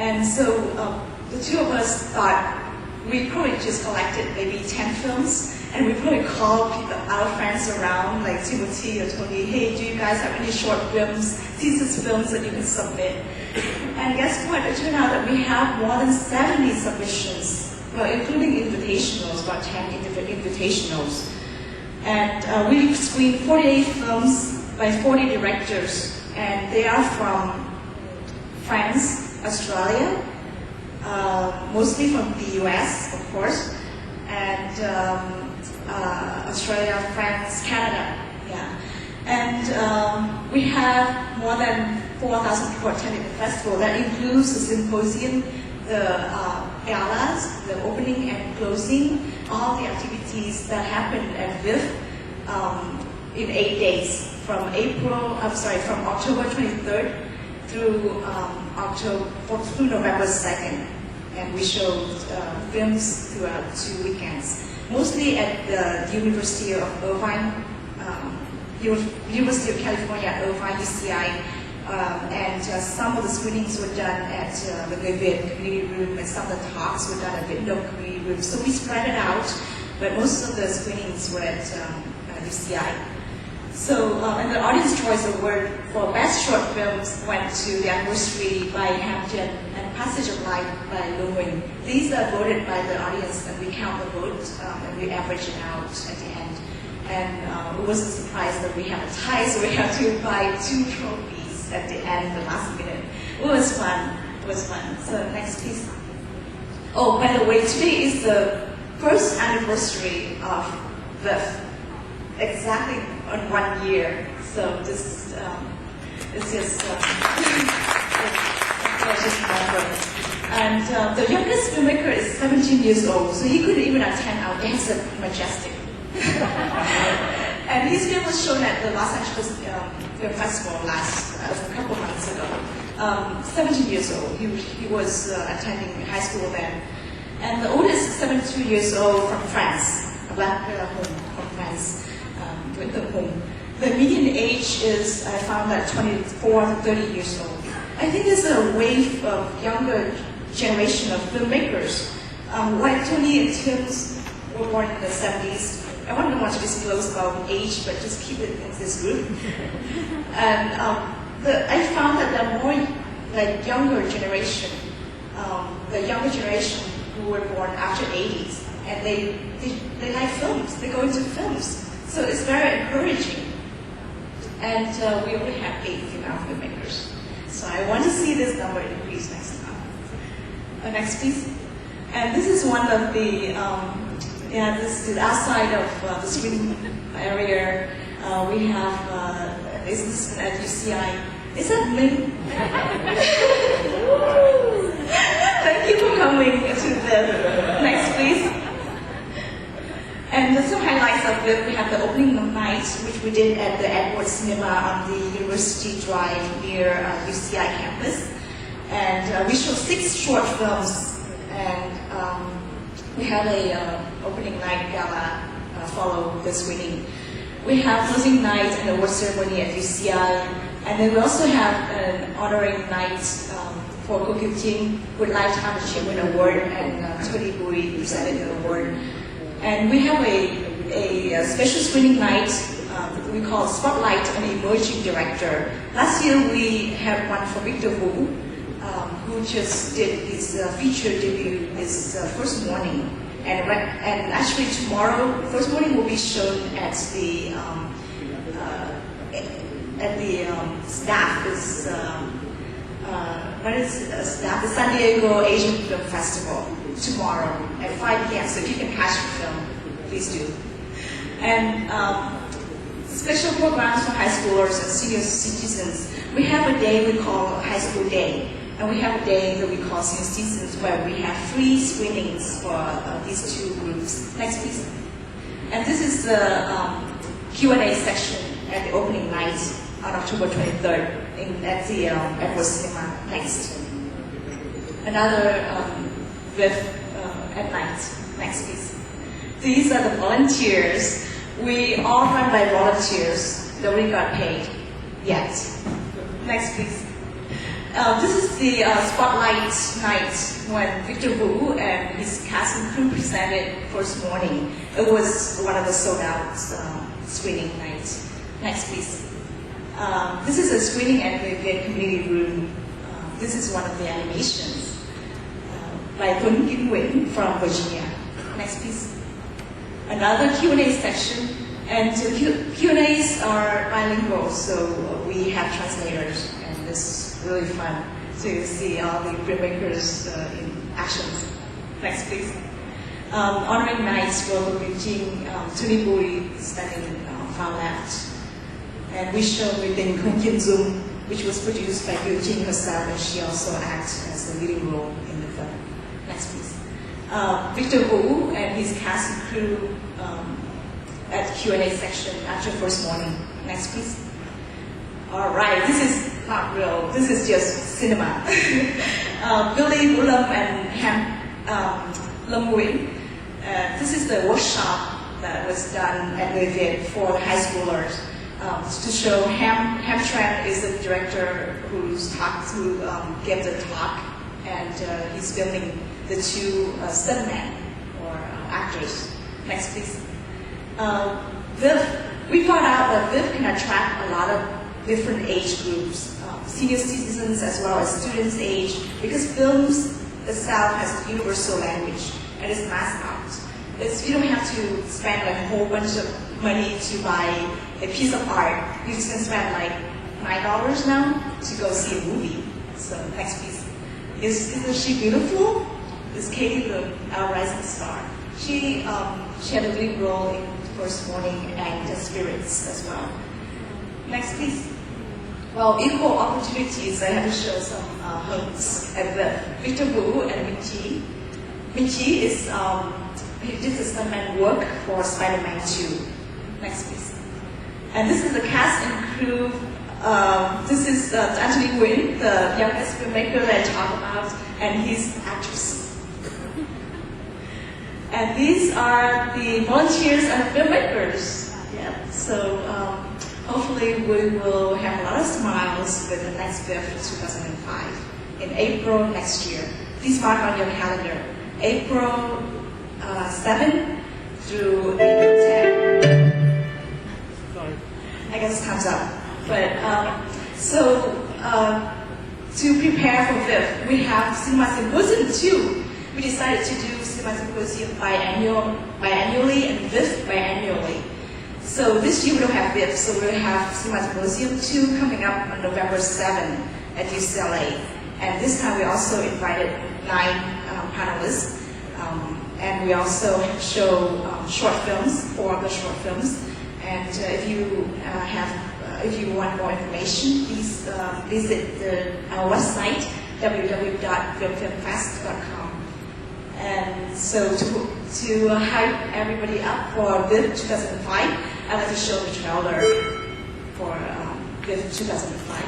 And so the two of us thought we probably just collected maybe 10 films, and we probably called our friends around, like Timothy or Tony, hey, do you guys have any short films, thesis films that you can submit? And guess what? It turned out that we have more than 70 submissions, well, including invitationals, about 10 different invitationals. And we screened 48 films by 40 directors, and they are from France, Australia, mostly from the US, of course, and Australia, France, Canada, yeah. And we have more than 4,000 people attending the festival. That includes the symposium, the galas, the opening and closing, all the activities that happened at VIF in 8 days, from October 23rd through November 2nd. And we showed films throughout 2 weekends, mostly at the University of Irvine, University of California, Irvine, UCI, and some of the screenings were done at the Vivian Community Room, and some of the talks were done at Window Community Room. So we spread it out, but most of the screenings were at UCI. So, and the Audience Choice Award for Best Short Films went to The Anniversary by Hampton and Passage of Life by Lewin. These are voted by the audience, and we count the votes, and we average it out at the end. And it was a surprise that we have a tie, so we have to buy 2 trophies at the end, the last minute. It was fun. It was fun. So next, please. Oh, by the way, today is the first anniversary of VIF. Exactly on 1 year. So this is just remember. And the youngest filmmaker is 17 years old, so he couldn't even attend our dance at Majestic. And his film was shown at the Los Angeles Film Festival a couple months ago. 17 years old. He was attending high school then. And the oldest is 72 years old from France, a black woman from France. The median age is, I found that 24 to 30 years old. I think there's a wave of younger generation of filmmakers. Like Tony and Tim's were born in the 70s. I don't want to disclose about age, but just keep it in this group. And I found that the more like younger generation who were born after 80s, and they like films, they go into films. So it's very encouraging. And we only have 8 female filmmakers. So I want to see this number increase next time. Next, please. And this is one of the, this is outside of the screening area. We have, this is at UCI. Is that Lynn? Thank you for coming to the next, please. And some highlights of it, we have the opening night, which we did at the Edward Cinema on the University Drive near UCI campus. And we showed 6 short films, and we had a opening night gala follow the screening. We have closing night and award ceremony at UCI, and then we also have an honoring night for Ko Kyung with Lifetime Achievement Award, and Tony Buri presented the award. And we have a special screening night we call Spotlight an Emerging Director. Last year we had one for Victor Wu, who just did his feature debut this first morning. And actually tomorrow, first morning will be shown at the staff is the San Diego Asian Film Festival tomorrow at 5 p.m. So if you can catch the film, please do. And special programs for high schoolers and senior citizens. We have a day we call High School Day, and we have a day that we call Senior Citizens, where we have free screenings for these 2 groups. Next, please. And this is the Q&A section at the opening night on October 23rd at the Edward Cinema. Next. Another at night. Next, please. These are the volunteers. We all run by volunteers. Nobody got paid yet. Next, please. This is the spotlight night when Victor Wu and his cast and crew presented first morning. It was one of the sold out screening nights. Next, please. This is a screening at the VPS community room. This is one of the animations by Tuấn Kim Nguyen from Virginia. Next, please. Another Q&A section, and Q&As are bilingual, so we have translators, and it's really fun to see all the filmmakers in action. Next, please. Honoring nights for Beijing, Tuni Bui standing far left. And we show within Kung Kim Zoom, which was produced by Beijing herself, and she also acts as the leading role in the film. Next, please. Victor Wu and his cast and crew at Q&A section after first morning. Next, please. All right, this is not real. This is just cinema. Billy Ulam and Ham Lam Nguyen. This is the workshop that was done at VPS for the high schoolers to show Ham Tran is the director who gave the talk, and he's filming the two stuntmen or actors. Next, please. We found out that VIF can attract a lot of different age groups, senior citizens as well as students' age, because films itself has a universal language and it's mass out. You don't have to spend like a whole bunch of money to buy a piece of art. You just can spend like $9 now to go see a movie. So next piece. Isn't she beautiful? Is Katie the our rising star? She had a lead role in First Morning and The Spirits as well. Next, please. Well, equal opportunities. I have to show some homes at Victor Wu and Minh Chi. Minh Chi is he did the stuntman work for Spider-Man 2. Next, please. And this is the cast and crew. This is Anthony Nguyen, the youngest filmmaker that I talked about, and his actress. And these are the volunteers and filmmakers. Yeah. So hopefully we will have a lot of smiles with the next VIF 2005 in April next year. Please mark on your calendar. April 7 through April 10. Sorry. I guess time's up. But to prepare for VIF, we have Cinema Symposium too. We decided to do Cinema Symposium biannually and VIF biannually. So this year we don't have VIF, so we'll have Cinema Symposium 2 coming up on November 7 at UCLA. And this time we also invited 9 panelists. And we also show short films, 4 of the short films. And if you want more information, please visit our website, www.filmfest.com. And so to hype everybody up for VIF 2005, I'd like to show the trailer for VIF 2005.